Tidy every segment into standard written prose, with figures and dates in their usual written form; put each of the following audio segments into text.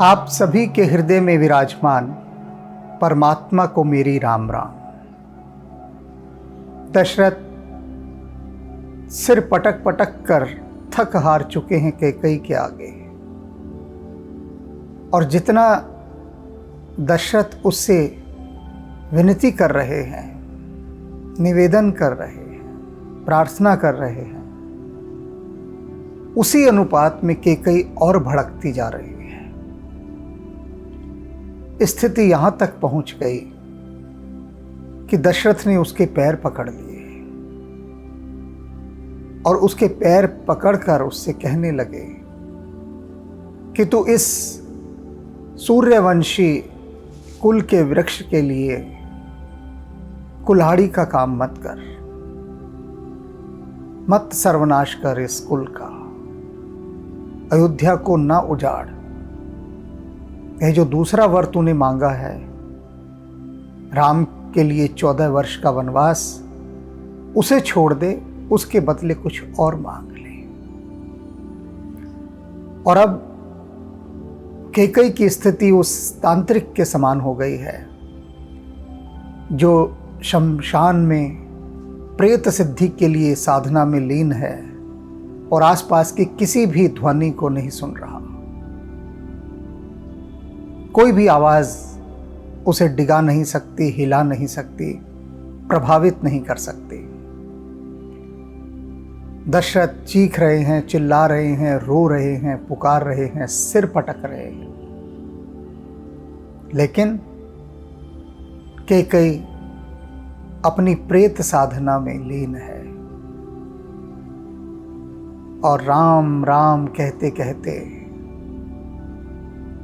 आप सभी के हृदय में विराजमान परमात्मा को मेरी राम राम। दशरथ सिर पटक पटक कर थक हार चुके हैं कैकेयी के आगे, और जितना दशरथ उससे विनती कर रहे हैं, निवेदन कर रहे हैं, प्रार्थना कर रहे हैं, उसी अनुपात में कैकेयी और भड़कती जा रही है। स्थिति यहां तक पहुंच गई कि दशरथ ने उसके पैर पकड़ लिए और उसके पैर पकड़कर उससे कहने लगे कि तू इस सूर्यवंशी कुल के वृक्ष के लिए कुल्हाड़ी का काम मत कर, मत सर्वनाश कर इस कुल का, अयोध्या को ना उजाड़। यह जो दूसरा वर तूने मांगा है, राम के लिए 14 वर्ष का वनवास, उसे छोड़ दे, उसके बदले कुछ और मांग ले। और अब कैकेयी की स्थिति उस तांत्रिक के समान हो गई है जो शमशान में प्रेत सिद्धि के लिए साधना में लीन है और आसपास की किसी भी ध्वनि को नहीं सुन रहा। कोई भी आवाज उसे डिगा नहीं सकती, हिला नहीं सकती, प्रभावित नहीं कर सकती। दशरथ चीख रहे हैं, चिल्ला रहे हैं, रो रहे हैं, पुकार रहे हैं, सिर पटक रहे हैं, लेकिन कैकेयी अपनी प्रेत साधना में लीन है और राम राम कहते कहते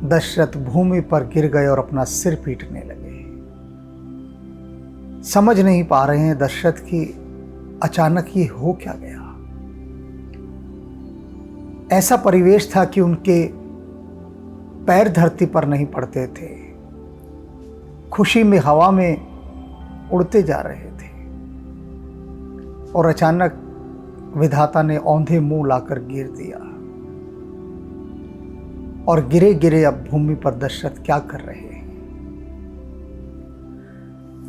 दशरथ भूमि पर गिर गए और अपना सिर पीटने लगे। समझ नहीं पा रहे हैं दशरथ की अचानक ही हो क्या गया। ऐसा परिवेश था कि उनके पैर धरती पर नहीं पड़ते थे, खुशी में हवा में उड़ते जा रहे थे, और अचानक विधाता ने औंधे मुंह लाकर गिर दिया। और गिरे गिरे अब भूमि पर दशरथ क्या कर रहे हैं?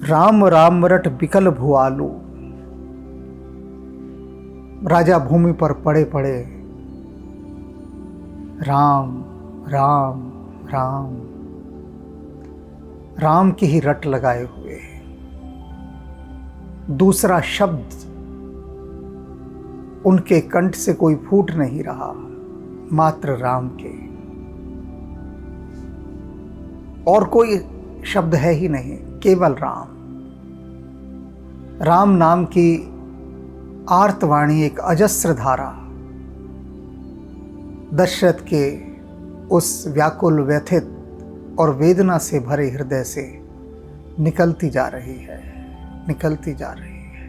राम राम रट बिकल भुआलू। राजा भूमि पर पड़े पड़े राम राम राम राम की ही रट लगाए हुए। दूसरा शब्द उनके कंठ से कोई फूट नहीं रहा, मात्र राम के, और कोई शब्द है ही नहीं, केवल राम। राम नाम की आर्तवाणी एक अजस्र धारा दशरथ के उस व्याकुल, व्यथित और वेदना से भरे हृदय से निकलती जा रही है, निकलती जा रही है।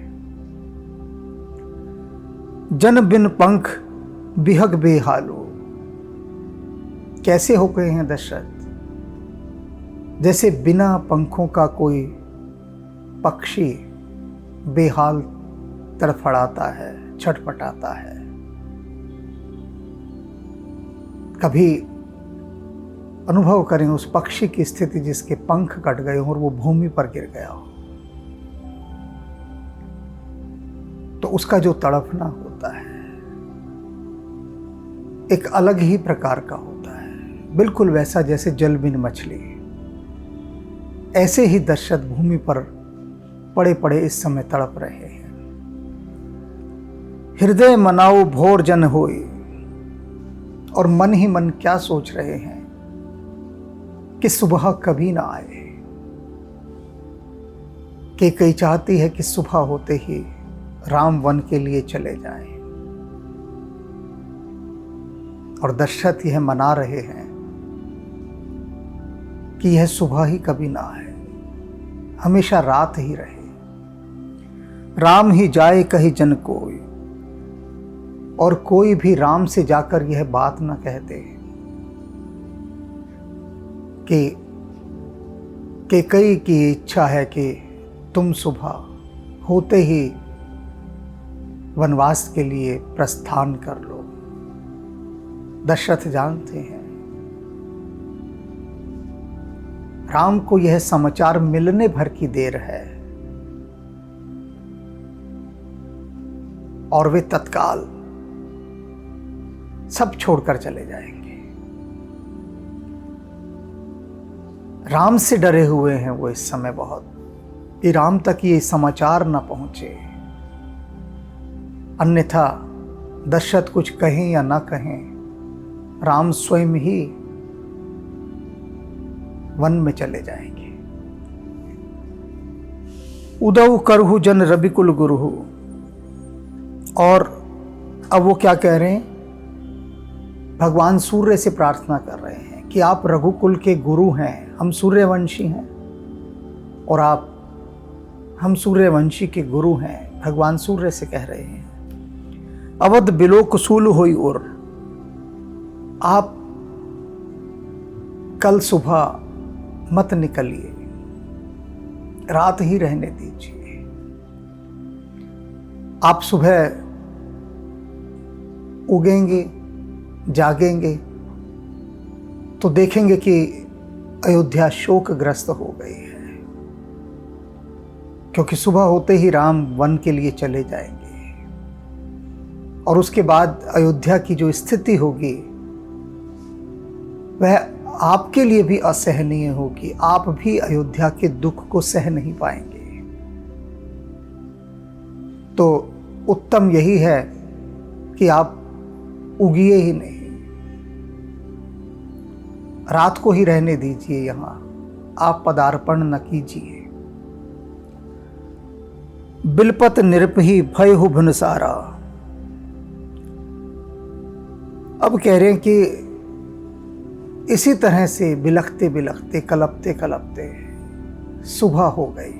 जन बिन पंख बिहग बेहालू। कैसे हो गए हैं दशरथ? जैसे बिना पंखों का कोई पक्षी बेहाल तड़फड़ाता है, छटपटाता है। कभी अनुभव करें उस पक्षी की स्थिति जिसके पंख कट गए हों और वो भूमि पर गिर गया हो, तो उसका जो तड़पना होता है एक अलग ही प्रकार का होता है, बिल्कुल वैसा जैसे जल बिन मछली। ऐसे ही दशरथ भूमि पर पड़े पड़े इस समय तड़प रहे हैं। हृदय मनाओ भोर जन होए। और मन ही मन क्या सोच रहे हैं कि सुबह कभी ना आए। कैकेयी चाहती है कि सुबह होते ही राम वन के लिए चले जाएं, और दशरथ यह मना रहे हैं कि यह सुबह ही कभी ना आए, हमेशा रात ही रहे। राम ही जाए कहीं जन कोई। और कोई भी राम से जाकर यह बात ना कह दे कि कैकेयी की इच्छा है कि तुम सुबह होते ही वनवास के लिए प्रस्थान कर लो। दशरथ जानते हैं राम को यह समाचार मिलने भर की देर है और वे तत्काल सब छोड़कर चले जाएंगे। राम से डरे हुए हैं वो इस समय बहुत, कि राम तक ये समाचार न पहुंचे, अन्यथा दशरथ कुछ कहें या ना कहें, राम स्वयं ही वन में चले जाएंगे। उदौ करहु जन रविकुल गुरुहु। और अब वो क्या कह रहे हैं? भगवान सूर्य से प्रार्थना कर रहे हैं कि आप रघुकुल के गुरु हैं, हम सूर्यवंशी हैं और हम सूर्यवंशी के गुरु हैं। भगवान सूर्य से कह रहे हैं, अवध बिलो कुसूल होई उर, आप कल सुबह मत निकलिए, रात ही रहने दीजिए। आप सुबह उगेंगे, जागेंगे तो देखेंगे कि अयोध्या शोकग्रस्त हो गई है, क्योंकि सुबह होते ही राम वन के लिए चले जाएंगे और उसके बाद अयोध्या की जो स्थिति होगी वह आपके लिए भी असहनीय होगी। आप भी अयोध्या के दुख को सह नहीं पाएंगे। तो उत्तम यही है कि आप उगिए ही नहीं, रात को ही रहने दीजिए, यहां आप पदार्पण न कीजिए। बिलपत निरपही भय हो भुनसारा। अब कह रहे हैं कि इसी तरह से बिलखते बिलखते, कलपते कलपते सुबह हो गई।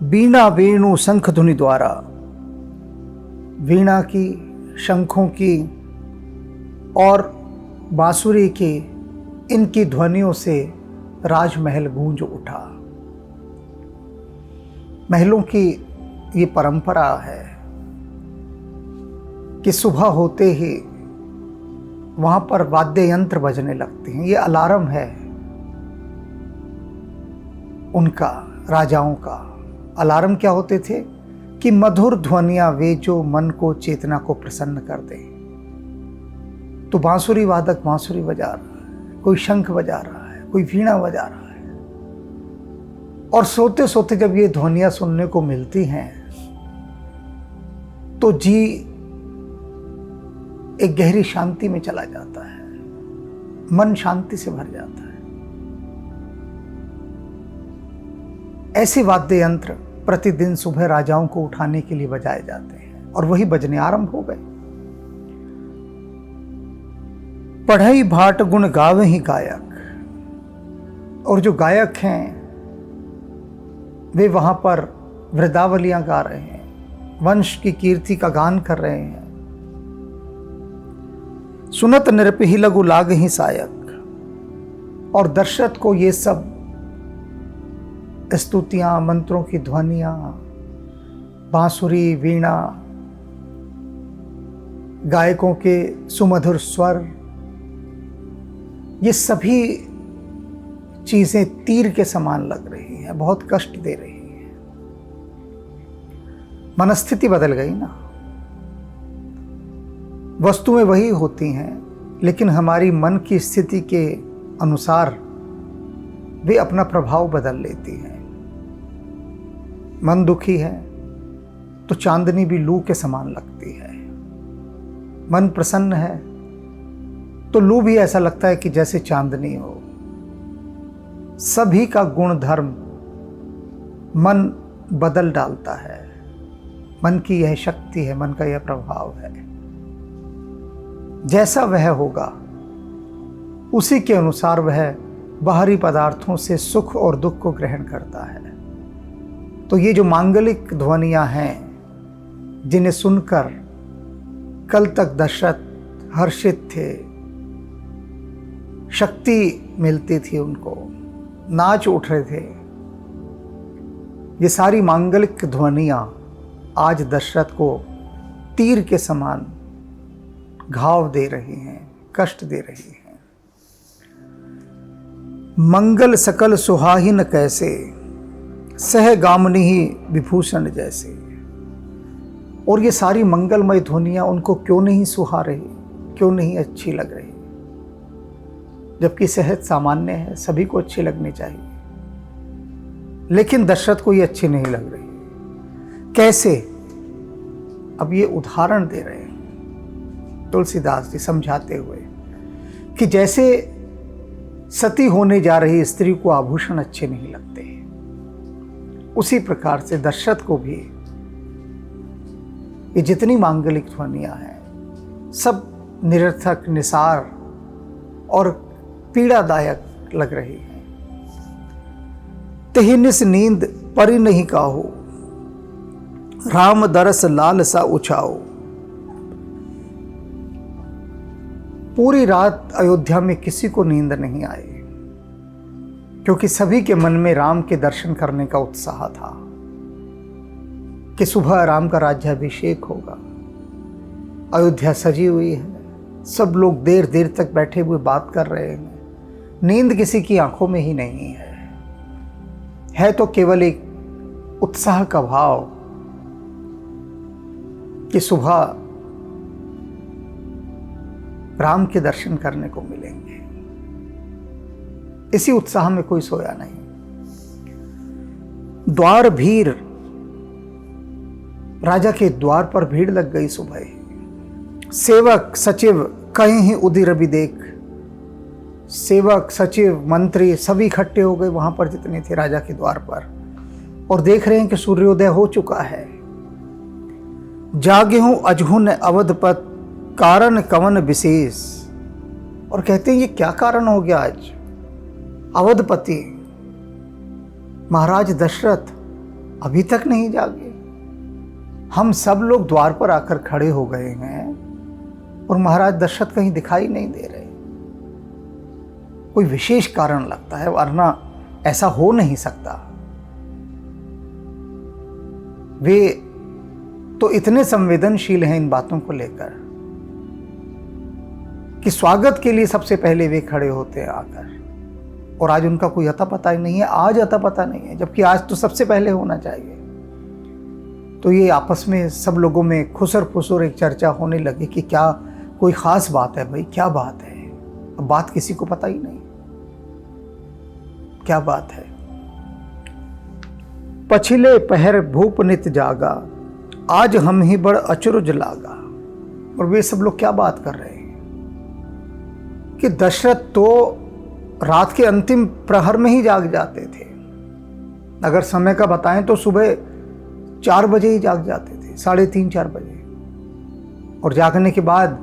वीणा वेणु शंख धुनि द्वारा, वीणा की, शंखों की और बांसुरी की, इनकी ध्वनियों से राजमहल गूंज उठा। महलों की ये परंपरा है कि सुबह होते ही वहां पर वाद्य यंत्र बजने लगते हैं। ये अलार्म है उनका, राजाओं का। अलार्म क्या होते थे कि मधुर ध्वनियां वे जो मन को, चेतना को प्रसन्न कर दें। तो बांसुरी वादक बांसुरी बजा रहा है, कोई शंख बजा रहा है, कोई वीणा बजा रहा है। और सोते सोते जब ये ध्वनियां सुनने को मिलती हैं तो जी एक गहरी शांति में चला जाता है, मन शांति से भर जाता है। ऐसे वाद्य यंत्र प्रतिदिन सुबह राजाओं को उठाने के लिए बजाए जाते हैं और वही बजने आरंभ हो गए। पढ़ई भाट गुण गावे ही गायक। और जो गायक हैं वे वहां पर वृदावलियां गा रहे हैं, वंश की कीर्ति का गान कर रहे हैं। सुनत निरपही लघु लाग ही सायक। और दशरथ को ये सब स्तुतियां, मंत्रों की ध्वनियां, बांसुरी, वीणा, गायकों के सुमधुर स्वर, ये सभी चीजें तीर के समान लग रही हैं, बहुत कष्ट दे रही हैं। मनस्थिति बदल गई ना। वस्तुएं वही होती हैं, लेकिन हमारी मन की स्थिति के अनुसार वे अपना प्रभाव बदल लेती हैं। मन दुखी है तो चांदनी भी लू के समान लगती है। मन प्रसन्न है तो लू भी ऐसा लगता है कि जैसे चांदनी हो। सभी का गुण धर्म मन बदल डालता है। मन की यह शक्ति है, मन का यह प्रभाव है। जैसा वह होगा उसी के अनुसार वह बाहरी पदार्थों से सुख और दुख को ग्रहण करता है। तो ये जो मांगलिक ध्वनियां हैं जिन्हें सुनकर कल तक दशरथ हर्षित थे, शक्ति मिलती थी उनको, नाच उठ रहे थे, ये सारी मांगलिक ध्वनियां आज दशरथ को तीर के समान घाव दे रही हैं, कष्ट दे रही हैं। मंगल सकल सुहाहिन कैसे, सह गामनी ही विभूषण जैसे। और ये सारी मंगलमय ध्वनियाँ उनको क्यों नहीं सुहा रही, क्यों नहीं अच्छी लग रही, जबकि सेहत सामान्य है, सभी को अच्छी लगनी चाहिए। लेकिन दशरथ को ये अच्छी नहीं लग रही। कैसे? अब ये उदाहरण दे रहे हैं तुलसीदास जी समझाते हुए कि जैसे सती होने जा रही स्त्री को आभूषण अच्छे नहीं लगते, उसी प्रकार से दशरथ को भी ये जितनी मांगलिक ध्वनियां हैं सब निरर्थक, निसार और पीड़ादायक लग रही हैं। तेहिनिस नींद परी नहीं काहू, राम दरस लाल सा उछाओ। पूरी रात अयोध्या में किसी को नींद नहीं आई, क्योंकि सभी के मन में राम के दर्शन करने का उत्साह था कि सुबह राम का राज्याभिषेक होगा। अयोध्या सजी हुई है, सब लोग देर देर तक बैठे हुए बात कर रहे हैं। नींद किसी की आंखों में ही नहीं है तो केवल एक उत्साह का भाव कि सुबह राम के दर्शन करने को मिलेंगे। इसी उत्साह में कोई सोया नहीं। द्वार भीड़, राजा के द्वार पर भीड़ लग गई सुबह। सेवक सचिव कहीं ही उदिर भी देख, सेवक सचिव मंत्री सभी इकट्ठे हो गए वहां पर जितने थे राजा के द्वार पर, और देख रहे हैं कि सूर्योदय हो चुका है। जागे हूं अजहुन अवधपत, कारण कवन विशेष। और कहते हैं ये क्या कारण हो गया आज। अवधपति महाराज दशरथ अभी तक नहीं जागे, हम सब लोग द्वार पर आकर खड़े हो गए हैं और महाराज दशरथ कहीं दिखाई नहीं दे रहे। कोई विशेष कारण लगता है, वरना ऐसा हो नहीं सकता। वे तो इतने संवेदनशील हैं इन बातों को लेकर कि स्वागत के लिए सबसे पहले वे खड़े होते हैं आकर, और आज उनका कोई अता पता ही नहीं है। आज अता पता नहीं है, जबकि आज तो सबसे पहले होना चाहिए। तो ये आपस में सब लोगों में खुसर फुसर एक चर्चा होने लगी कि क्या कोई खास बात है भाई, क्या बात है। अब बात किसी को पता ही नहीं क्या बात है। पछिले पहर भूप नित जागा, आज हम ही बड़ अचरज लागा। और वे सब लोग क्या बात कर रहे हैं कि दशरथ तो रात के अंतिम प्रहर में ही जाग जाते थे। अगर समय का बताएं तो सुबह 4 बजे ही जाग जाते थे, 3:30 4 बजे। और जागने के बाद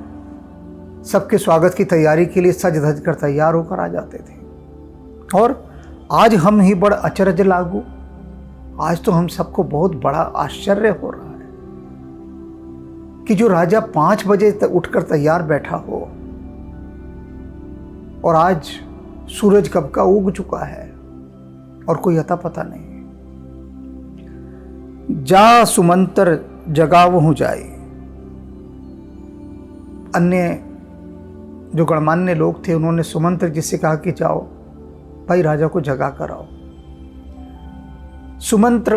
सबके स्वागत की तैयारी के लिए सज धज कर तैयार होकर आ जाते थे। और आज हम ही बड़ अचरज लागू, आज तो हम सबको बहुत बड़ा आश्चर्य हो रहा है कि जो राजा 5 बजे तक उठकर तैयार बैठा हो और आज सूरज कब का उग चुका है और कोई अता पता नहीं। जा सुमंतर जगावहु जाए। अन्य जो गणमान्य लोग थे उन्होंने सुमंत्र जी से कहा कि जाओ भाई राजा को जगा कर आओ। सुमंत्र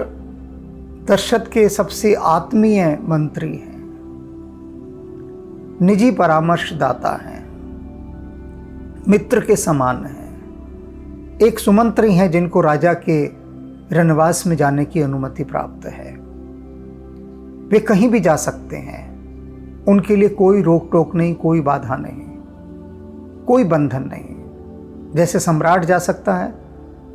दशरथ के सबसे आत्मीय मंत्री हैं, निजी परामर्शदाता हैं, मित्र के समान हैं। एक सुमंत्र ही हैं जिनको राजा के रनवास में जाने की अनुमति प्राप्त है। वे कहीं भी जा सकते हैं, उनके लिए कोई रोक टोक नहीं, कोई बाधा नहीं, कोई बंधन नहीं। जैसे सम्राट जा सकता है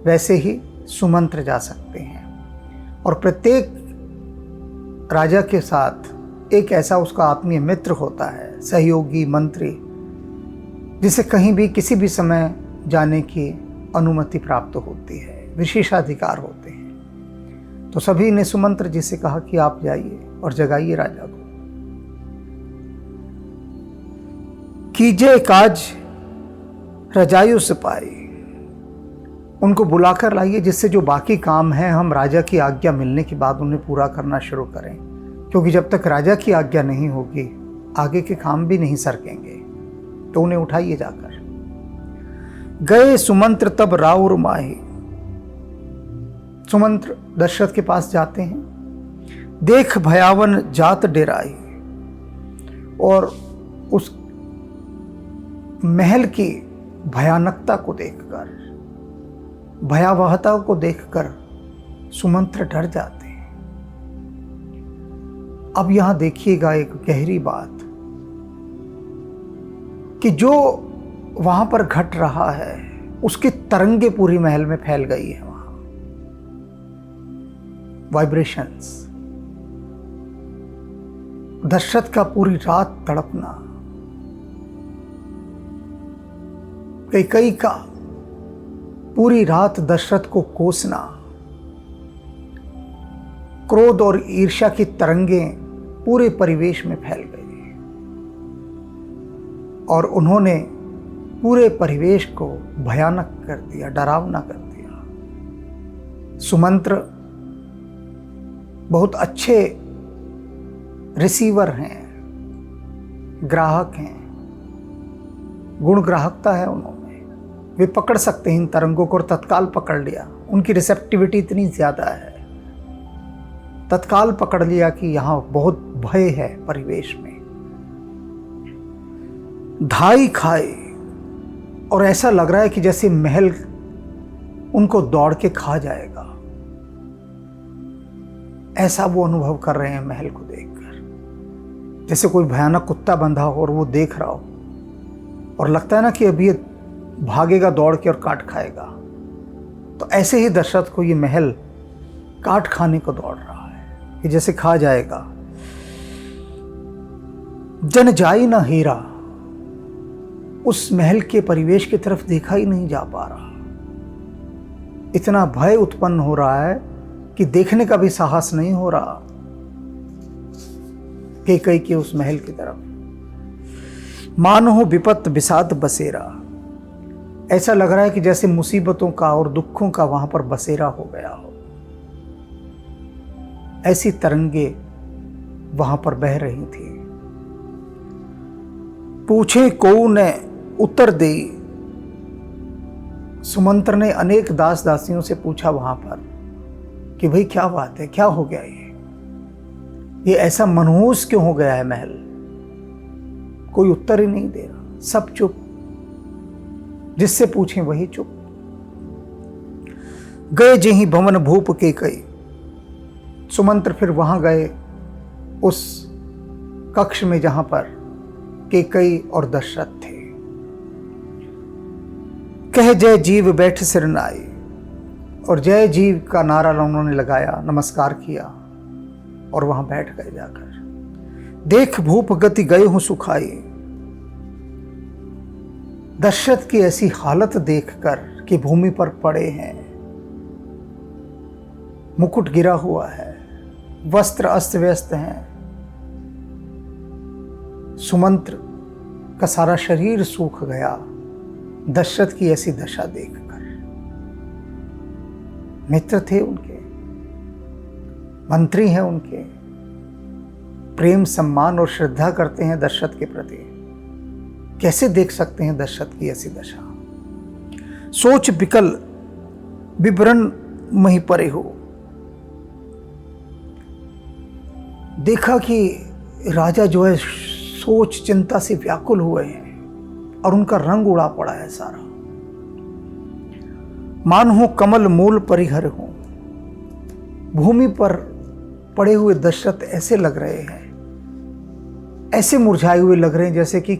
वैसे ही सुमंत्र जा सकते हैं। और प्रत्येक राजा के साथ एक ऐसा उसका आत्मीय मित्र होता है, सहयोगी, मंत्री, जिसे कहीं भी किसी भी समय जाने की अनुमति प्राप्त होती है, विशेषाधिकार होते हैं। तो सभी ने सुमंत्र जी से कहा कि आप जाइए और जगाइए राजा को। कीजिए काज रजायु सिपाही, उनको बुलाकर लाइए जिससे जो बाकी काम है हम राजा की आज्ञा मिलने के बाद उन्हें पूरा करना शुरू करें, क्योंकि जब तक राजा की आज्ञा नहीं होगी आगे के काम भी नहीं सरकेंगे। तो उन्हें उठाइए जाकर। गए सुमंत्र तब राउर माही। सुमंत्र दशरथ के पास जाते हैं, देख भयावन जात डेराई, और उस महल की भयानकता को देखकर, भयावहता को देखकर सुमंत्र डर जाते हैं। अब यहां देखिएगा एक गहरी बात कि जो वहां पर घट रहा है उसकी तरंगे पूरी महल में फैल गई है। वहां वाइब्रेशंस, दशरथ का पूरी रात तड़पना, कैकेयी का पूरी रात दशरथ को कोसना, क्रोध और ईर्ष्या की तरंगें पूरे परिवेश में फैल गई और उन्होंने पूरे परिवेश को भयानक कर दिया, डरावना कर दिया। सुमंत्र बहुत अच्छे रिसीवर हैं, ग्राहक हैं, गुण ग्राहकता है उन्होंने, वे पकड़ सकते हैं इन तरंगों को और तत्काल पकड़ लिया। उनकी रिसेप्टिविटी इतनी ज़्यादा है, तत्काल पकड़ लिया कि यहाँ बहुत भय है परिवेश में। धाई खाए, और ऐसा लग रहा है कि जैसे महल उनको दौड़ के खा जाएगा, ऐसा वो अनुभव कर रहे हैं महल को देखकर। जैसे कोई भयानक कुत्ता बंधा हो और वो देख रहा हो और लगता है ना कि अभी ये भागेगा दौड़ के और काट खाएगा, तो ऐसे ही दशरथ को ये महल काट खाने को दौड़ रहा है कि जैसे खा जाएगा। जन जाई ना हीरा, उस महल के परिवेश की तरफ देखा ही नहीं जा पा रहा। इतना भय उत्पन्न हो रहा है कि देखने का भी साहस नहीं हो रहा कैकेयी के उस महल की तरफ। मानो विपत बिसात बसेरा, ऐसा लग रहा है कि जैसे मुसीबतों का और दुखों का वहां पर बसेरा हो गया हो। ऐसी तरंगे वहां पर बह रही थी। पूछे कौन ने उत्तर दे, सुमंत्र ने अनेक दास दासियों से पूछा वहां पर कि भाई क्या बात है, क्या हो गया, ये ऐसा मनहूस क्यों हो गया है महल। कोई उत्तर ही नहीं दे रहा, सब चुप, जिससे पूछें वही चुप। गए जेहि भवन भूप कैकेयी, सुमंत्र फिर वहां गए उस कक्ष में जहां पर कैकेयी और दशरथ थे। कह जय जीव बैठ सिर नाई, और जय जीव का नारा उन्होंने लगाया, नमस्कार किया और वहां बैठ गए जाकर। देख भूप गति गए हूं सुखाई, दशरथ की ऐसी हालत देखकर कि भूमि पर पड़े हैं, मुकुट गिरा हुआ है, वस्त्र अस्त व्यस्त हैं, सुमंत्र का सारा शरीर सूख गया दशरथ की ऐसी दशा देखकर। मित्र थे उनके, मंत्री हैं उनके, प्रेम सम्मान और श्रद्धा करते हैं दशरथ के प्रति, कैसे देख सकते हैं दशरथ की ऐसी दशा। सोच विकल विवरण मही परे हो, देखा कि राजा जो है सोच चिंता से व्याकुल हुए हैं और उनका रंग उड़ा पड़ा है सारा। मान हो कमल मूल परिहर हो, भूमि पर पड़े हुए दशरथ ऐसे लग रहे हैं, ऐसे मुरझाए हुए लग रहे हैं जैसे कि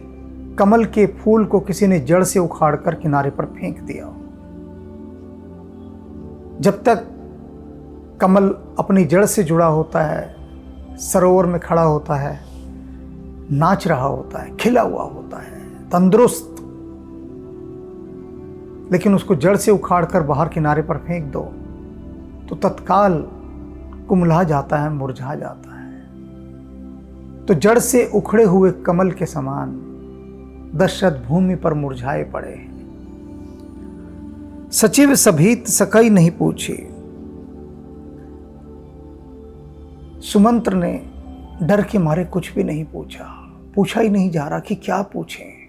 कमल के फूल को किसी ने जड़ से उखाड़कर किनारे पर फेंक दिया हो। जब तक कमल अपनी जड़ से जुड़ा होता है, सरोवर में खड़ा होता है, नाच रहा होता है, खिला हुआ होता है, तंदुरुस्त, लेकिन उसको जड़ से उखाड़कर बाहर किनारे पर फेंक दो तो तत्काल कुम्हला जाता है, मुरझा जाता है। तो जड़ से उखड़े हुए कमल के समान दशरथ भूमि पर मुरझाए पड़े हैं। सचिव सभीत सकई नहीं पूछी, सुमंत्र ने डर के मारे कुछ भी नहीं पूछा ही नहीं जा रहा कि क्या पूछें।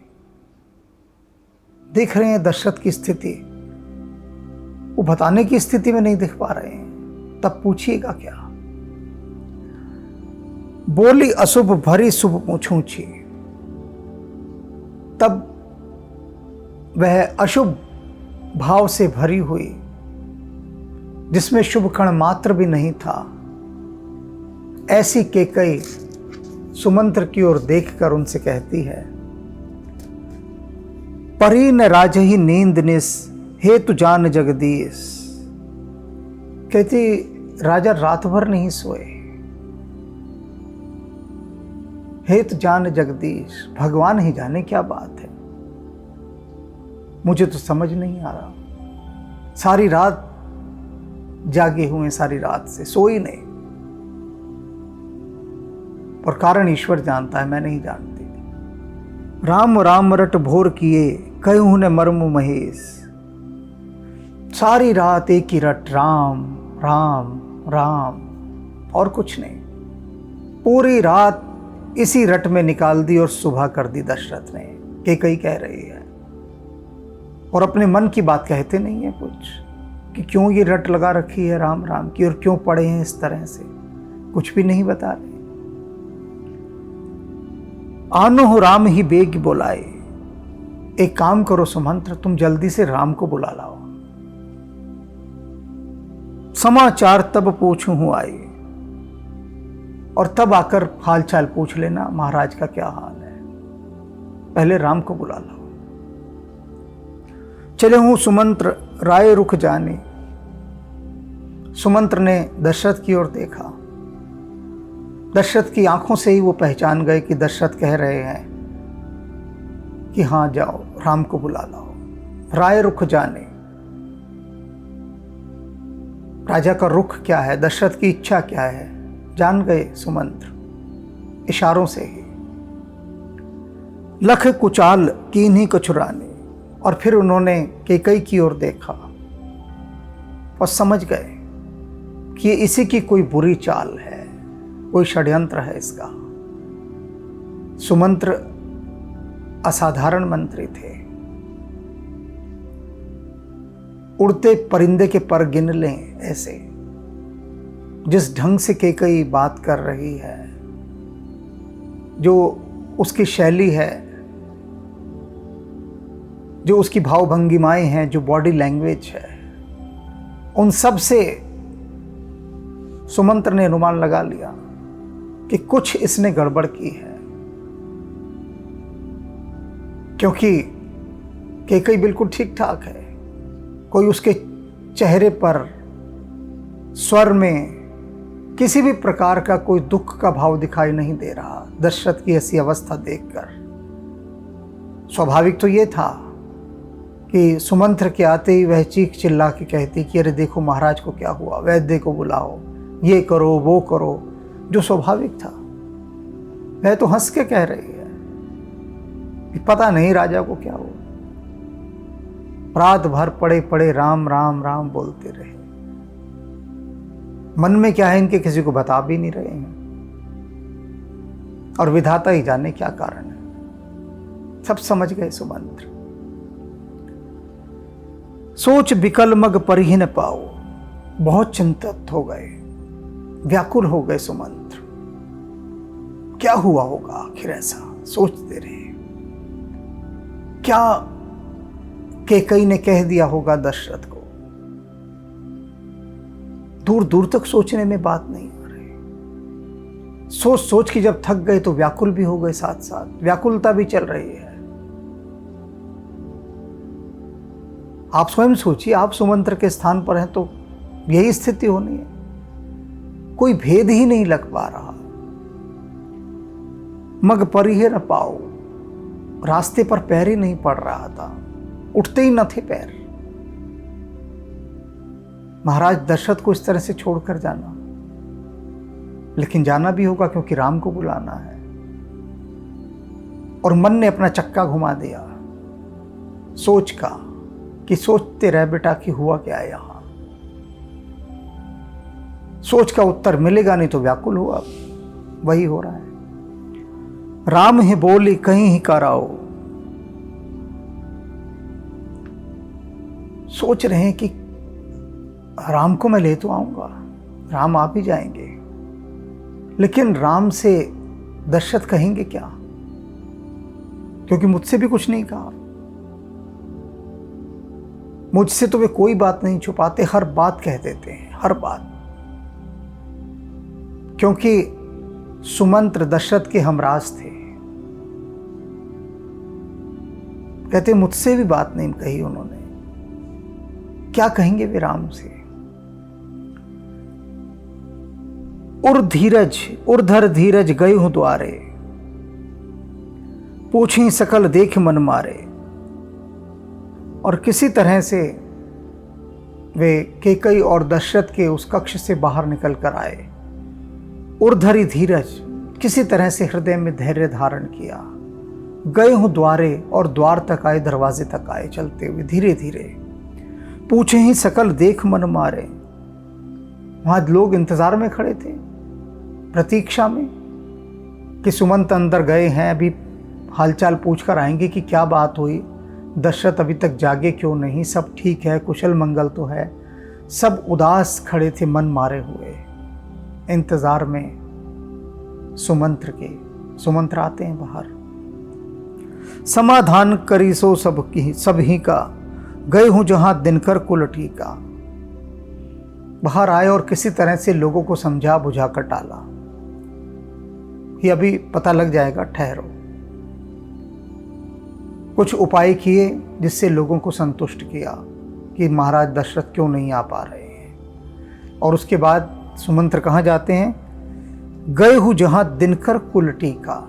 देख रहे हैं दशरथ की स्थिति, वो बताने की स्थिति में नहीं देख पा रहे हैं, तब पूछिएगा क्या। बोली अशुभ भरी शुभ पूछूंची, तब वह अशुभ भाव से भरी हुई, जिसमें शुभ कण मात्र भी नहीं था, ऐसी केकई सुमंत्र की ओर देखकर उनसे कहती है, परी न राजही नींद निस हेतु जान जगदीश। कहती राजा रात भर नहीं सोए, हेतु जान जगदीश, भगवान ही जाने क्या बात है, मुझे तो समझ नहीं आ रहा। सारी रात जागे हुए, सारी रात से सोई नहीं, और कारण ईश्वर जानता है, मैं नहीं जानती। राम राम रट भोर किए कहूं ने मर्म महेश। सारी रात एक ही रट, राम राम राम, और कुछ नहीं। पूरी रात इसी रट में निकाल दी और सुबह कर दी दशरथ ने। केकई कह रही है, और अपने मन की बात कहते नहीं है कुछ, कि क्यों ये रट लगा रखी है राम राम की, और क्यों पड़े हैं इस तरह से, कुछ भी नहीं बता रहे। आनो हो राम ही बेग बुलाए, एक काम करो सुमंत्र, तुम जल्दी से राम को बुला लाओ। समाचार तब पूछूं हूं आई, और तब आकर हालचाल पूछ लेना महाराज का क्या हाल है, पहले राम को बुला लाओ। चले हूं सुमंत्र राय रुख जाने। सुमंत्र ने दशरथ की ओर देखा, दशरथ की आंखों से ही वो पहचान गए कि दशरथ कह रहे हैं कि हां जाओ, राम को बुला लाओ। राय रुख जाने, राजा का रुख क्या है, दशरथ की इच्छा क्या है, जान गए सुमंत्र इशारों से ही। लख कुचाल कीन्ही कछुराने, और फिर उन्होंने केकई की ओर देखा और समझ गए कि ये इसी की कोई बुरी चाल है, कोई षड्यंत्र है इसका। सुमंत्र असाधारण मंत्री थे, उड़ते परिंदे के पर गिन लें ऐसे। जिस ढंग से केकई बात कर रही है, जो उसकी शैली है, जो उसकी भाव भंगिमाएं हैं, जो बॉडी लैंग्वेज है, उन सब से सुमंत्र ने अनुमान लगा लिया कि कुछ इसने गड़बड़ की है। क्योंकि केकई बिल्कुल ठीक ठाक है, कोई उसके चेहरे पर, स्वर में किसी भी प्रकार का कोई दुख का भाव दिखाई नहीं दे रहा। दशरथ की ऐसी अवस्था देखकर स्वाभाविक तो ये था कि सुमंत्र के आते ही वह चीख चिल्ला के कहती कि अरे देखो महाराज को क्या हुआ, वैद्य को बुलाओ, ये करो वो करो, जो स्वाभाविक था। वह तो हंस के कह रही है कि पता नहीं राजा को क्या हुआ। रात भर पड़े पड़े राम राम राम बोलते रहे, मन में क्या है इनके किसी को बता भी नहीं रहे हैं, और विधाता ही जाने क्या कारण है। सब समझ गए सुमंत्र। सोच विकल मग परिहि न पाओ, बहुत चिंतित हो गए, व्याकुल हो गए सुमंत्र। क्या हुआ होगा आखिर, ऐसा सोचते रहे। क्या केकई ने कह दिया होगा दशरथ को। दूर दूर तक सोचने में बात नहीं आ रही। सोच सोच के जब थक गए तो व्याकुल भी हो गए, साथ साथ व्याकुलता भी चल रही है। आप स्वयं सोचिए, आप सुमंत्र के स्थान पर हैं तो यही स्थिति होनी है। कोई भेद ही नहीं लग पा रहा। मग परिहे न पाओ, रास्ते पर पैर ही नहीं पड़ रहा था, उठते ही न थे पैर। महाराज दशरथ को इस तरह से छोड़कर जाना, लेकिन जाना भी होगा क्योंकि राम को बुलाना है। और मन ने अपना चक्का घुमा दिया सोच का कि सोचते रह बेटा कि हुआ क्या है यहां। सोच का उत्तर मिलेगा नहीं तो व्याकुल हुआ, वही हो रहा है। राम ही बोली कहीं ही कराओ, सोच रहे हैं कि राम को मैं ले तो आऊंगा, राम आ भी जाएंगे, लेकिन राम से दशरथ कहेंगे क्या, क्योंकि मुझसे भी कुछ नहीं कहा। मुझसे तो वे कोई बात नहीं छुपाते, हर बात कह देते हैं, हर बात, क्योंकि सुमंत्र दशरथ के हमराज थे। कहते मुझसे भी बात नहीं कही उन्होंने, क्या कहेंगे वे राम से। उर्धर धीरज गए हूं द्वारे, पूछी सकल देख मन मारे। और किसी तरह से वे कैकेयी और दशरथ के उस कक्ष से बाहर निकल कर आए। उर्धरी धीरज, किसी तरह से हृदय में धैर्य धारण किया। गए हूं द्वारे, और द्वार तक आए, दरवाजे तक आए चलते हुए धीरे धीरे। पूछे ही सकल देख मन मारे, वहां लोग इंतजार में खड़े थे, प्रतीक्षा में कि सुमंत अंदर गए हैं, अभी हालचाल पूछकर आएंगे कि क्या बात हुई, दशरथ अभी तक जागे क्यों नहीं, सब ठीक है, कुशल मंगल तो है। सब उदास खड़े थे, मन मारे हुए, इंतजार में सुमंत्र के। सुमंत्र आते हैं बाहर, समाधान करी सो सभी का, गए हूं जहां दिनकर कुलटी का। बाहर आए और किसी तरह से लोगों को समझा बुझा कर टाला कि अभी पता लग जाएगा, ठहरो। कुछ उपाय किए जिससे लोगों को संतुष्ट किया कि महाराज दशरथ क्यों नहीं आ पा रहे हैं। और उसके बाद सुमंत्र कहाँ जाते हैं, गए हूं जहां दिनकर कुलटी का।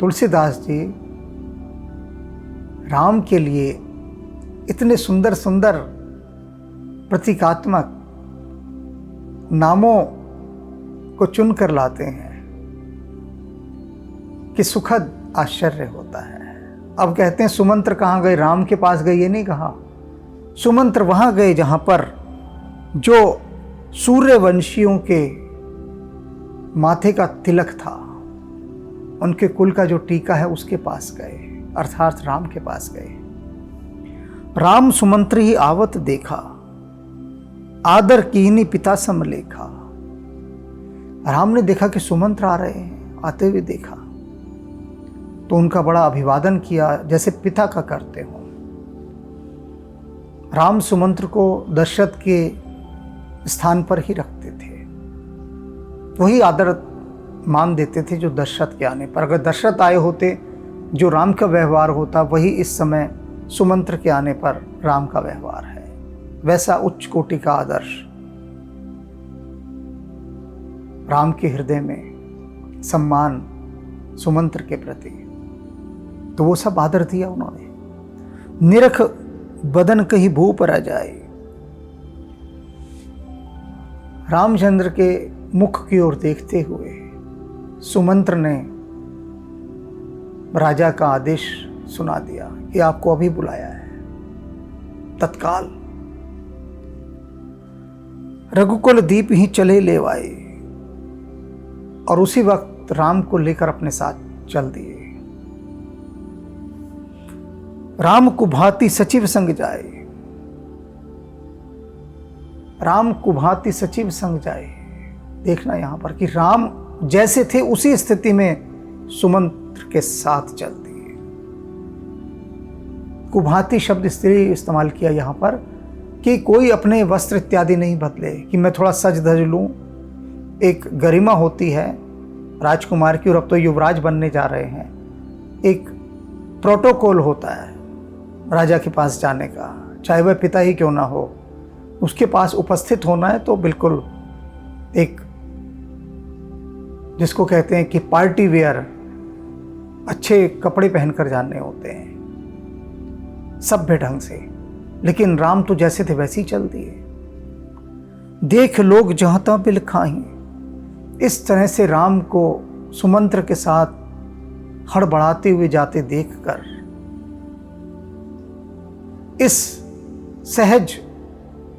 तुलसीदास जी राम के लिए इतने सुंदर सुंदर प्रतीकात्मक नामों को चुनकर लाते हैं कि सुखद आश्चर्य होता है। अब कहते हैं सुमंत्र कहाँ गए, राम के पास गए, ये नहीं कहा। सुमंत्र वहां गए जहां पर जो सूर्यवंशियों के माथे का तिलक था, उनके कुल का जो टीका है उसके पास गए, अर्थात राम के पास गए। राम सुमंत्र ही आवत देखा, आदर कीनी पिता सम लेखा। राम ने देखा कि सुमंत्र आ रहे हैं, आते हुए देखा तो उनका बड़ा अभिवादन किया, जैसे पिता का करते हो। राम सुमंत्र को दशरथ के स्थान पर ही रखते थे, वही आदर मान देते थे जो दशरथ के आने पर। अगर दशरथ आए होते, जो राम का व्यवहार होता, वही इस समय सुमंत्र के आने पर राम का व्यवहार है। वैसा उच्च कोटि का आदर्श राम के हृदय में, सम्मान सुमंत्र के प्रति, तो वो सब आदर दिया उन्होंने। निरख बदन कहीं भूप रह जाए, रामचंद्र के मुख की ओर देखते हुए सुमंत्र ने राजा का आदेश सुना दिया कि आपको अभी बुलाया है। तत्काल रघुकुल दीप ही चले ले आए, और उसी वक्त राम को लेकर अपने साथ चल दिए। राम कुभाती सचिव संग जाए, राम कुभाती सचिव संग जाए। देखना यहां पर कि राम जैसे थे उसी स्थिति में सुमंत्र के साथ चल दिए। कुभाती शब्द इसलिए इस्तेमाल किया यहां पर कि कोई अपने वस्त्र इत्यादि नहीं बदले, कि मैं थोड़ा सज धज लूं। एक गरिमा होती है राजकुमार की, और अब तो युवराज बनने जा रहे हैं। एक प्रोटोकॉल होता है राजा के पास जाने का, चाहे वह पिता ही क्यों ना हो, उसके पास उपस्थित होना है तो बिल्कुल एक, जिसको कहते हैं कि पार्टी वेयर, अच्छे कपड़े पहनकर जाने होते हैं सभ्य ढंग से। लेकिन राम तो जैसे थे वैसे ही चल दिए। देख लोग जहां तहां बिल खाही, इस तरह से राम को सुमंत्र के साथ हड़बड़ाते हुए जाते देखकर, इस सहज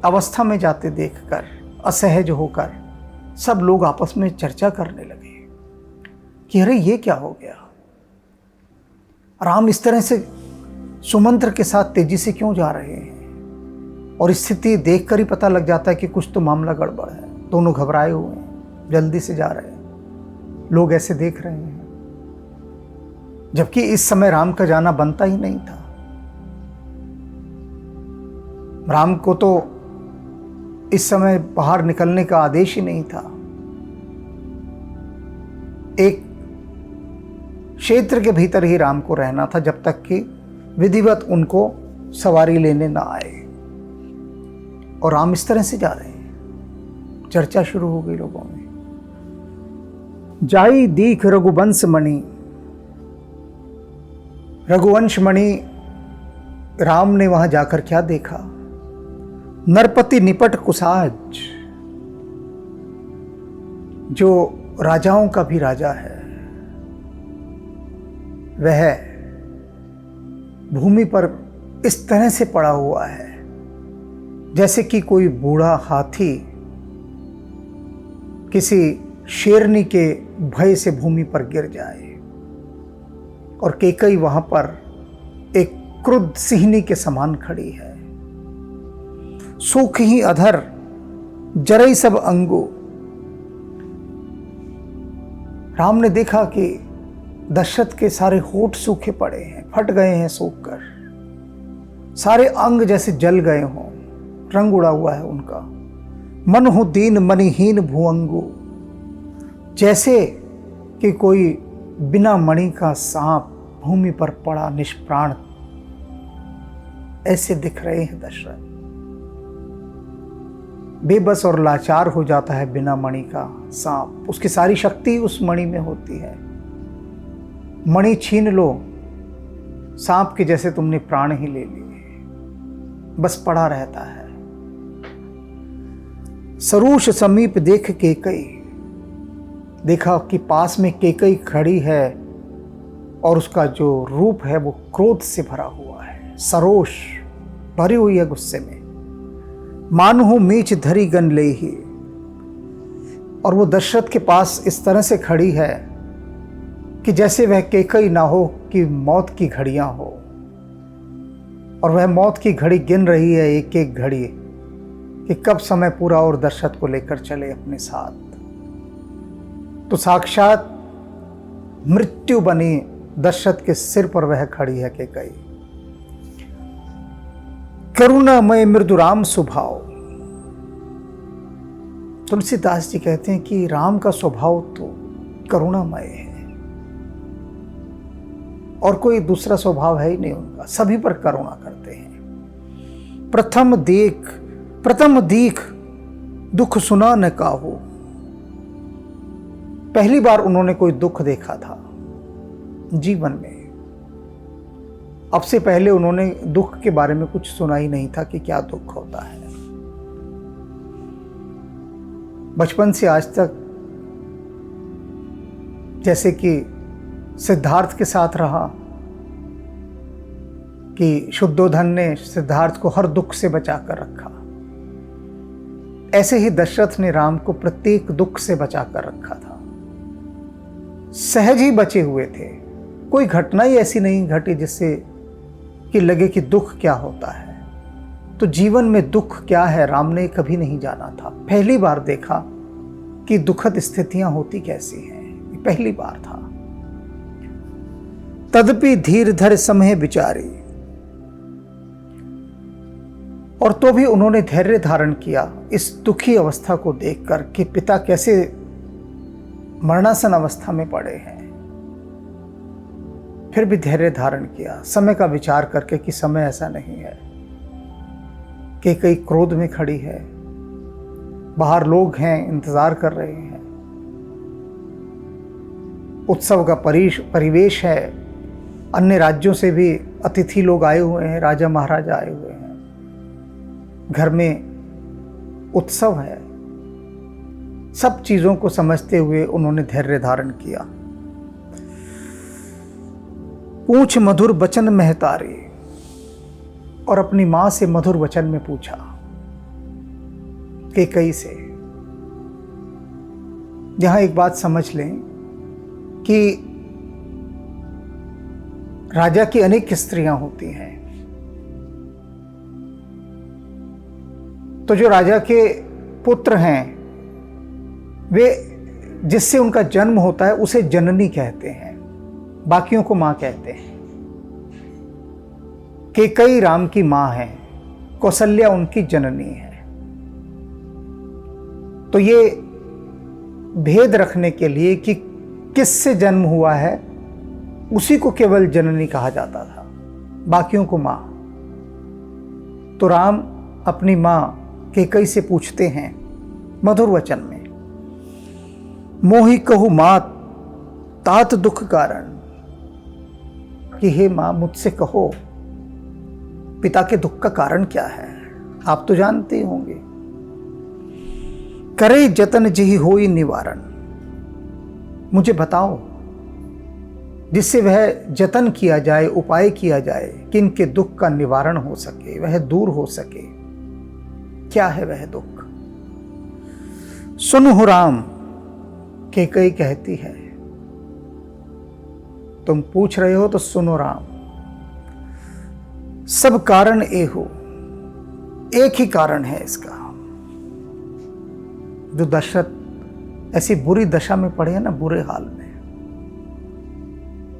अवस्था में जाते देखकर असहज होकर सब लोग आपस में चर्चा करने लगे कि अरे ये क्या हो गया, राम इस तरह से सुमंत्र के साथ तेजी से क्यों जा रहे हैं? और स्थिति देखकर ही पता लग जाता है कि कुछ तो मामला गड़बड़ है। दोनों घबराए हुए हैं, जल्दी से जा रहे हैं, लोग ऐसे देख रहे हैं, जबकि इस समय राम का जाना बनता ही नहीं था। राम को तो इस समय बाहर निकलने का आदेश ही नहीं था। एक क्षेत्र के भीतर ही राम को रहना था, जब तक कि विधिवत उनको सवारी लेने ना आए। और राम इस तरह से जा रहे हैं। चर्चा शुरू हो गई लोगों में। जाई दीख रघुवंश मणि। रघुवंश मणि, राम ने वहां जाकर क्या देखा? नरपति निपट कुसाज, जो राजाओं का भी राजा है, वह भूमि पर इस तरह से पड़ा हुआ है जैसे कि कोई बूढ़ा हाथी किसी शेरनी के भय से भूमि पर गिर जाए। और कैकेयी वहां पर एक क्रुद्ध सिंहनी के समान खड़ी है। सूख ही अधर जरई सब अंगू। राम ने देखा कि दशरथ के सारे होठ सूखे पड़े हैं, फट गए हैं सूखकर, सारे अंग जैसे जल गए हों, रंग उड़ा हुआ है उनका। मन हो दीन मणिहीन भुअंगू, जैसे कि कोई बिना मणि का सांप भूमि पर पड़ा निष्प्राण, ऐसे दिख रहे हैं दशरथ। बेबस और लाचार हो जाता है बिना मणि का सांप। उसकी सारी शक्ति उस मणि में होती है। मणि छीन लो, सांप के जैसे तुमने प्राण ही ले लिए, बस पड़ा रहता है। सरूष समीप देख कैकेयी, देखा कि पास में कैकेयी खड़ी है और उसका जो रूप है वो क्रोध से भरा हुआ है। सरोष, भरी हुई है गुस्से में। मानहु मीच धरी गन ले ही, और वो दशरथ के पास इस तरह से खड़ी है कि जैसे वह कैकेयी ना हो कि मौत की घड़ियां हो, और वह मौत की घड़ी गिन रही है, एक एक घड़ी, कि कब समय पूरा और दशरथ को लेकर चले अपने साथ। तो साक्षात मृत्यु बनी दशरथ के सिर पर वह खड़ी है कैकेयी। करुणामय मृदुराम स्वभाव। तुलसीदास जी कहते हैं कि राम का स्वभाव तो करुणामय है, और कोई दूसरा स्वभाव है ही नहीं उनका। सभी पर करुणा करते हैं। प्रथम दीख दुख सुना न काहू। पहली बार उन्होंने कोई दुख देखा था जीवन में। अब से पहले उन्होंने दुख के बारे में कुछ सुना ही नहीं था कि क्या दुख होता है। बचपन से आज तक जैसे कि सिद्धार्थ के साथ रहा कि शुद्धोधन ने सिद्धार्थ को हर दुख से बचाकर रखा, ऐसे ही दशरथ ने राम को प्रत्येक दुख से बचाकर रखा था। सहज ही बचे हुए थे। कोई घटना ही ऐसी नहीं घटी जिससे कि लगे कि दुख क्या होता है। तो जीवन में दुख क्या है राम ने कभी नहीं जाना था। पहली बार देखा कि दुखद स्थितियां होती कैसी हैं, पहली बार था। तदपि धीर धर समय विचारी, और तो भी उन्होंने धैर्य धारण किया इस दुखी अवस्था को देखकर कि पिता कैसे मरणासन अवस्था में पड़े हैं। फिर भी धैर्य धारण किया समय का विचार करके कि समय ऐसा नहीं है। कैकेयी क्रोध में खड़ी है, बाहर लोग हैं, इंतजार कर रहे हैं, उत्सव का परिवेश है, अन्य राज्यों से भी अतिथि लोग आए हुए हैं, राजा महाराजा आए हुए हैं, घर में उत्सव है। सब चीजों को समझते हुए उन्होंने धैर्य धारण किया। पूछ मधुर वचन महतारी, और अपनी मां से मधुर वचन में पूछा कैकेयी से। जहां एक बात समझ लें कि राजा की अनेक स्त्रियां होती हैं, तो जो राजा के पुत्र हैं वे जिससे उनका जन्म होता है उसे जननी कहते हैं, बाकियों को मां कहते हैं। कैकेयी राम की मां है, कौशल्या उनकी जननी है। तो ये भेद रखने के लिए कि किससे जन्म हुआ है उसी को केवल जननी कहा जाता था, बाकियों को मां। तो राम अपनी मां कैकेयी से पूछते हैं मधुर वचन में, मोहि कहु मात तात दुख कारण, कि हे मां मुझसे कहो पिता के दुख का कारण क्या है, आप तो जानते ही होंगे। करे जतन जिहि होई निवारण, मुझे बताओ जिससे वह जतन किया जाए, उपाय किया जाए कि इनके दुख का निवारण हो सके, वह दूर हो सके। क्या है वह दुख? सुनो राम, कैकेयी कहती है, तुम पूछ रहे हो तो सुनो राम, सब कारण एहो, एक ही कारण है इसका। जो दशरथ ऐसी बुरी दशा में पड़े हैं ना, बुरे हाल में,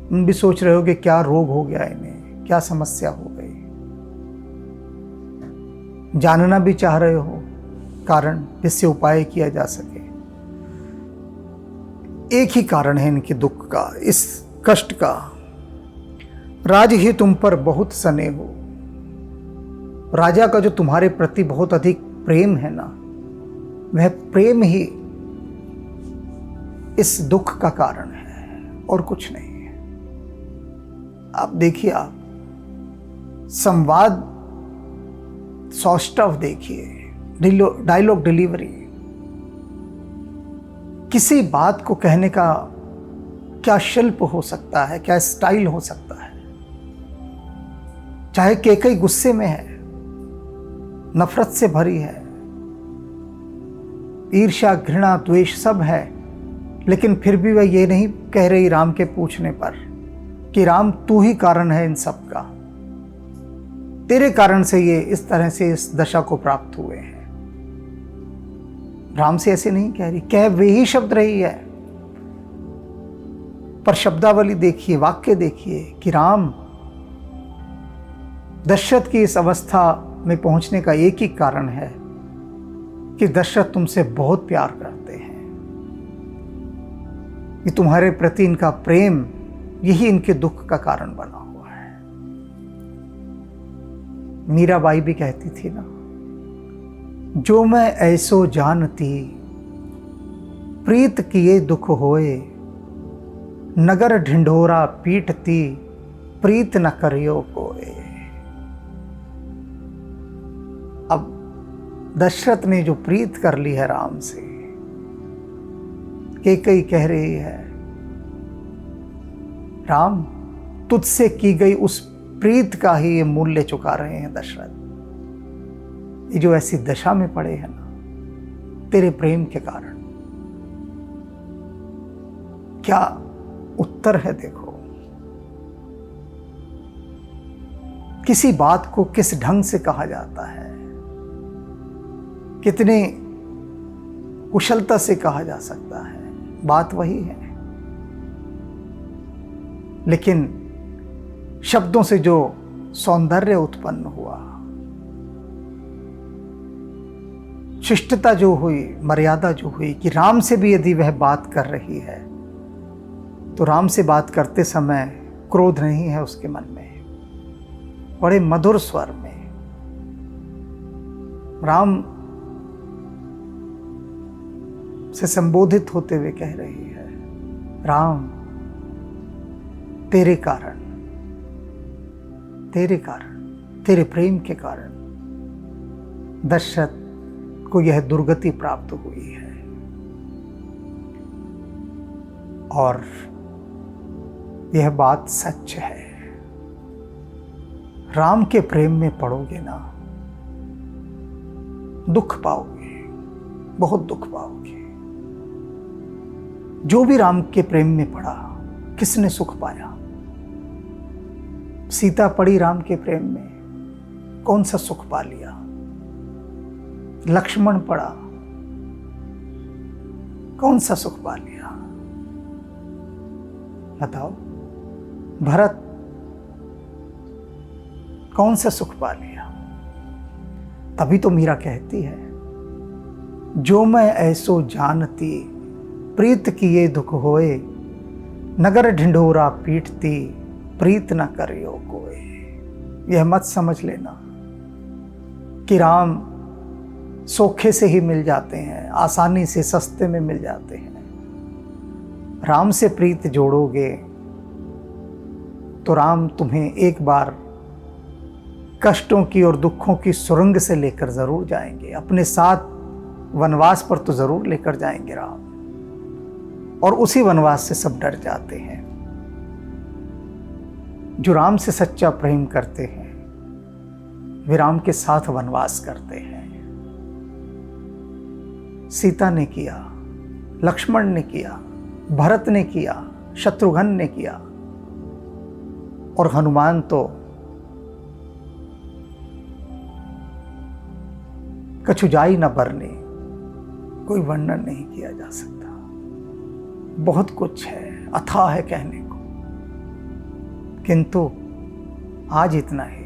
तुम भी सोच रहे हो कि क्या रोग हो गया इन्हें, क्या समस्या हो गई, जानना भी चाह रहे हो कारण जिससे उपाय किया जा सके। एक ही कारण है इनके दुख का, इस कष्ट का। राज ही तुम पर बहुत सने हो, राजा का जो तुम्हारे प्रति बहुत अधिक प्रेम है ना, वह प्रेम ही इस दुख का कारण है और कुछ नहीं है। आप देखिए, आप संवाद सौष्ठव देखिए, डायलॉग डिलीवरी, किसी बात को कहने का क्या शिल्प हो सकता है, क्या स्टाइल हो सकता है। चाहे कैकेयी गुस्से में है, नफरत से भरी है, ईर्ष्या घृणा द्वेष सब है, लेकिन फिर भी वह ये नहीं कह रही राम के पूछने पर कि राम तू ही कारण है इन सब का, तेरे कारण से ये इस तरह से इस दशा को प्राप्त हुए हैं। राम से ऐसे नहीं कह रही, कह वे ही शब्द रही है, पर शब्दावली देखिए, वाक्य देखिए कि राम दशरथ की इस अवस्था में पहुंचने का एक ही कारण है कि दशरथ तुमसे बहुत प्यार करते हैं, कि तुम्हारे प्रति इनका प्रेम यही इनके दुख का कारण बना हुआ है। मीराबाई भी कहती थी ना, जो मैं ऐसो जानती प्रीत किए दुख होए, नगर ढिंढोरा पीटती प्रीत न करियो कोए। अब दशरथ ने जो प्रीत कर ली है राम से, कैकेयी कह रही है, राम तुझसे की गई उस प्रीत का ही ये मूल्य चुका रहे हैं दशरथ। ये जो ऐसी दशा में पड़े हैं ना, तेरे प्रेम के कारण। क्या उत्तर है देखो, किसी बात को किस ढंग से कहा जाता है, कितने कुशलता से कहा जा सकता है, बात वही है। लेकिन शब्दों से जो सौंदर्य उत्पन्न हुआ, शिष्टता जो हुई, मर्यादा जो हुई, कि राम से भी यदि वह बात कर रही है तो राम से बात करते समय क्रोध नहीं है उसके मन में, बड़े मधुर स्वर में राम से संबोधित होते हुए कह रही है, राम तेरे कारण, तेरे प्रेम के कारण दशरथ को यह दुर्गति प्राप्त हुई है। और यह बात सच है, राम के प्रेम में पड़ोगे ना, दुख पाओगे, बहुत दुख पाओगे। जो भी राम के प्रेम में पड़ा, किसने सुख पाया? सीता पड़ी राम के प्रेम में, कौन सा सुख पा लिया। लक्ष्मण पड़ा, कौन सा सुख पा लिया। बताओ, भरत कौन सा सुख पा लिया। तभी तो मीरा कहती है, जो मैं ऐसो जानती प्रीत किए दुख होए, नगर ढिंढोरा पीटती प्रीत न करियो कोई। यह मत समझ लेना कि राम सोखे से ही मिल जाते हैं, आसानी से सस्ते में मिल जाते हैं। राम से प्रीत जोड़ोगे तो राम तुम्हें एक बार कष्टों की और दुखों की सुरंग से लेकर जरूर जाएंगे, अपने साथ वनवास पर तो जरूर लेकर जाएंगे राम। और उसी वनवास से सब डर जाते हैं। जो राम से सच्चा प्रेम करते हैं वे राम के साथ वनवास करते हैं। सीता ने किया, लक्ष्मण ने किया, भरत ने किया, शत्रुघ्न ने किया, और हनुमान तो कछु जाई न बरने, कोई वर्णन नहीं किया जा सकता। बहुत कुछ है, अथाह है कहने को, किंतु आज इतना ही।